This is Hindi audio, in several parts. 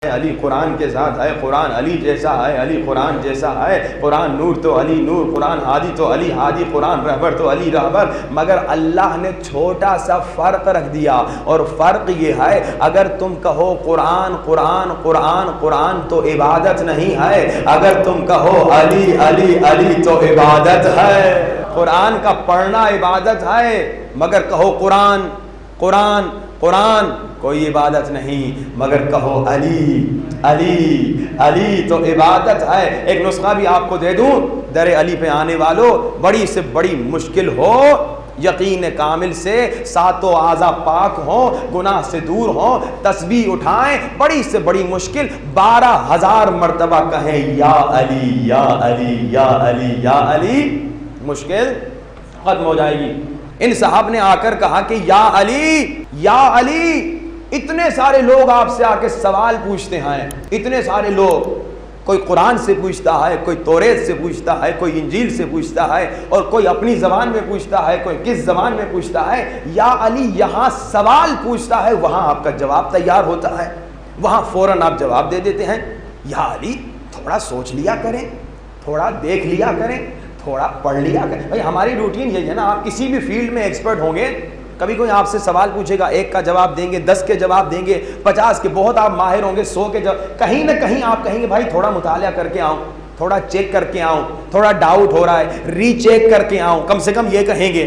अली कुरान के साथ है, कुरान अली जैसा है, अली कुरान जैसा है, कुरान नूर तो अली नूर, कुरान हादी तो अली हादी, कुरान रहबर तो अली रहबर। मगर अल्लाह ने छोटा सा फ़र्क रख दिया, और फ़र्क ये है, अगर तुम कहो कुरान कुरान कुरान कुरान तो इबादत नहीं है, अगर तुम कहो अली अली अली तो इबादत है। कुरान का पढ़ना इबादत है, मगर कहो कुरान कुरान कुरान कोई इबादत नहीं, मगर कहो अली अली अली तो इबादत है। एक नुस्खा भी आपको दे दूं, दर अली पे आने वालों, बड़ी से बड़ी मुश्किल हो, यकीन कामिल से सातों आज़ा पाक हो, गुनाह से दूर हो, तस्बीह उठाएं, बड़ी से बड़ी मुश्किल 12,000 मरतबा कहें या अली या अली या अली या अली, मुश्किल खत्म हो जाएगी। इन साहब ने आकर कहा कि या अली, इतने सारे लोग आपसे आके सवाल पूछते हैं, इतने सारे लोग, कोई कुरान से पूछता है, कोई तौरेत से पूछता है, कोई इंजील से पूछता है, और कोई अपनी ज़बान में पूछता है, कोई किस ज़बान में पूछता है। या अली यहाँ सवाल पूछता है, वहाँ आपका जवाब तैयार होता है, वहाँ फ़ौरन आप जवाब दे देते हैं। या अली थोड़ा सोच लिया करें, थोड़ा देख लिया करें, थोड़ा पढ़ लिया करें। भाई हमारी रूटीन यही है ना, आप किसी भी फील्ड में एक्सपर्ट होंगे, कभी कोई आपसे सवाल पूछेगा, 1 का जवाब देंगे, 10 के जवाब देंगे, 50 के, बहुत आप माहिर होंगे, 100 के जवाब। कहीं ना कहीं आप कहेंगे भाई थोड़ा मुताला करके आऊँ, थोड़ा चेक करके आऊँ, थोड़ा डाउट हो रहा है, रीचेक करके आऊँ, कम से कम ये कहेंगे।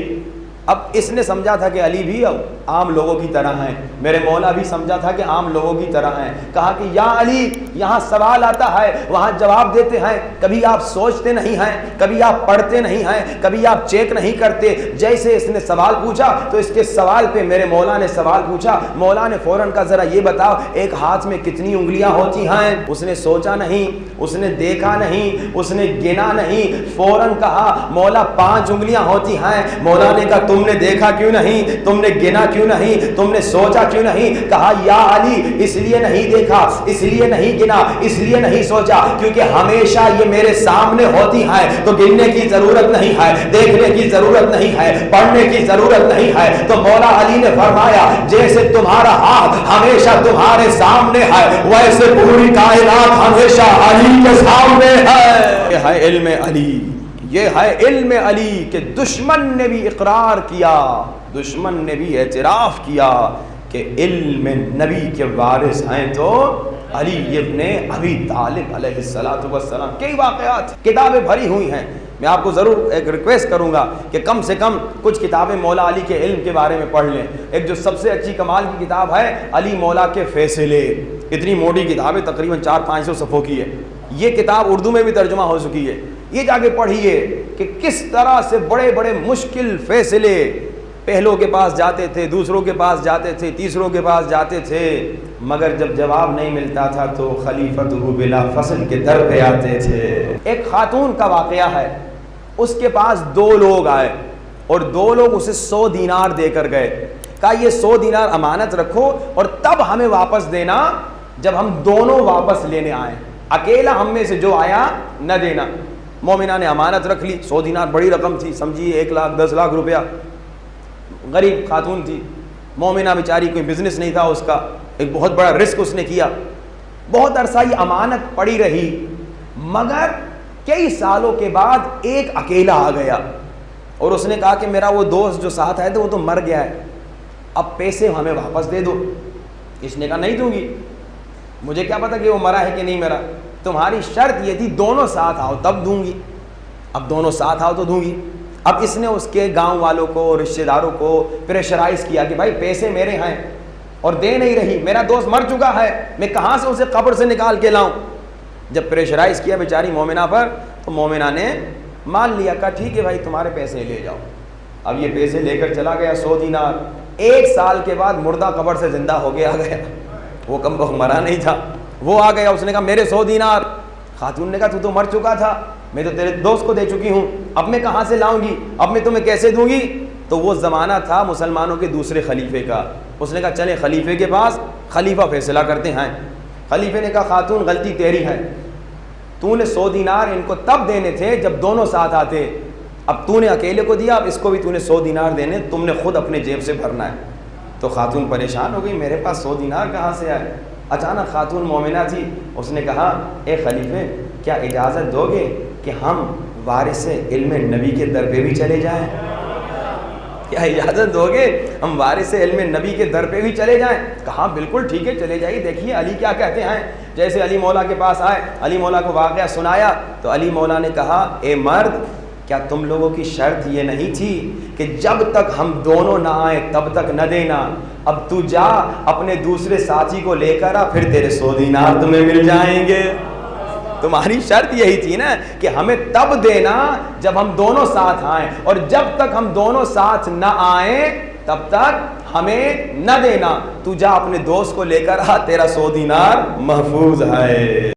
अब इसने समझा था कि अली भी आम लोगों की तरह हैं, मेरे मौला भी समझा था कि आम लोगों की तरह हैं। कहा कि या अली, यहाँ सवाल आता है, वहाँ जवाब देते हैं, कभी आप सोचते नहीं हैं, कभी आप पढ़ते नहीं हैं, कभी आप चेक नहीं करते। जैसे इसने सवाल पूछा तो इसके सवाल पे मेरे मौला ने सवाल पूछा, मौला ने फ़ौरन कहा ज़रा ये बताओ एक हाथ में कितनी उंगलियाँ होती हैं। उसने सोचा नहीं, उसने देखा नहीं, उसने गिना नहीं, फ़ौरन कहा मौला 5 उंगलियाँ होती हैं। मौला ने कहा तुमने देखा क्यों नहीं, तुमने गिना क्यों नहीं, तुमने सोचा क्यों नहीं। कहा या अली, इसलिए नहीं देखा, इसलिए नहीं गिना, इसलिए नहीं सोचा, क्योंकि हमेशा ये मेरे सामने होती है, तो गिनने की जरूरत नहीं है, देखने की जरूरत नहीं है, पढ़ने की जरूरत नहीं है। तो मौला अली ने फरमाया जैसे तुम्हारा हाथ हमेशा तुम्हारे सामने है, वैसे पूरी कायनात हमेशा अली के सामने है। ये है इल्म अली, ये है इल्म अली के दुश्मन ने भी इकरार किया, दुश्मन ने भी एतराफ़ किया कि इल्म नबी के वारिस हैं तो अली इब्ने अबी तालिब अलैहिस्सलातु वस्सलाम। कई वाक़यात किताबें भरी हुई हैं। मैं आपको ज़रूर एक रिक्वेस्ट करूँगा कि कम से कम कुछ किताबें मौला अली के इल्म के बारे में पढ़ लें। एक जो सबसे अच्छी कमाल की किताब है अली मौला के फ़ैसले, इतनी मोटी किताब है, तकरीबन 400-500 सफ़ों की है। ये किताब उर्दू में भी तर्जुमा हो चुकी है। ये जाके पढ़िए कि किस तरह से बड़े बड़े मुश्किल फ़ैसले पहलों के पास जाते थे, दूसरों के पास जाते थे, तीसरों के पास जाते थे, मगर जब जवाब नहीं मिलता था तो खलीफतुहु बिला फसल के दर पे आते थे। एक खातून का वाक़या है, उसके पास 2 लोग आए और 2 लोग उसे 100 दीनार देकर गए। कहा ये 100 दीनार अमानत रखो और तब हमें वापस देना जब हम दोनों वापस लेने आए, अकेला हम में से जो आया न देना। मोमिना ने अमानत रख ली। 100 दीनार बड़ी रकम थी, समझिए 1 लाख 10 लाख रुपया। गरीब खातून थी, मोमिना बेचारी, कोई बिजनेस नहीं था उसका, एक बहुत बड़ा रिस्क उसने किया। बहुत अरसा ये अमानत पड़ी रही, मगर कई सालों के बाद एक अकेला आ गया और उसने कहा कि मेरा वो दोस्त जो साथ आया था वो तो मर गया है, अब पैसे हमें वापस दे दो। इसने कहा नहीं दूंगी, मुझे क्या पता कि वो मरा है कि नहीं मरा, तुम्हारी शर्त ये थी दोनों साथ आओ तब दूंगी। अब दोनों साथ आओ तो दूंगी। अब इसने उसके गांव वालों को, रिश्तेदारों को प्रेशराइज किया कि भाई पैसे मेरे हैं और दे नहीं रही, मेरा दोस्त मर चुका है, मैं कहाँ से उसे कब्र से निकाल के लाऊं। जब प्रेशराइज किया बेचारी मोमिना पर, तो मोमिना ने मान लिया, कहा ठीक है भाई तुम्हारे पैसे ले जाओ। अब ये पैसे लेकर चला गया 100 दीनार। 1 साल के बाद मुर्दा कब्र से जिंदा हो गया वो कम वक्त मरा नहीं था, वो आ गया। उसने कहा मेरे 100 दीनार। खातून ने कहा तू तो मर चुका था, मैं तो तेरे दोस्त को दे चुकी हूँ, अब मैं कहाँ से लाऊंगी, अब मैं तुम्हें कैसे दूंगी। तो वो ज़माना था मुसलमानों के दूसरे खलीफे का। उसने कहा चले खलीफे के पास, खलीफा फैसला करते हैं। खलीफे ने कहा खातून गलती तेरी है, तूने 100 दीनार इनको तब देने थे जब दोनों साथ आते, अब तूने अकेले को दिया, अब इसको भी तूने 100 दीनार देने, तुमने खुद अपने जेब से भरना है। तो खातून परेशान हो गई, मेरे पास 100 दीनार कहाँ से आए। अचानक खातून मोमिना थी, उसने कहा ए खलीफे क्या इजाज़त दोगे कि हम वारिस इल्म नबी के दर पे भी चले जाएं? क्या इजाज़त दोगे हम वारिस इल्म नबी के दर पे भी चले जाएं? कहा बिल्कुल ठीक है, चले जाइए, देखिए अली क्या कहते हैं। जैसे अली मौला के पास आए, अली मौला को वाक़या सुनाया तो अली मौला ने कहा ए मर्द, क्या तुम लोगों की शर्त ये नहीं थी कि जब तक हम दोनों ना आए तब तक न देना? अब तू जा अपने दूसरे साथी को लेकर आ, फिर तेरे 100 दीनार तुम्हें मिल जाएंगे। तुम्हारी शर्त यही थी ना कि हमें तब देना जब हम दोनों साथ आए, और जब तक हम दोनों साथ न आए तब तक हमें न देना। तू जा अपने दोस्त को लेकर आ, तेरा 100 दीनार महफूज है।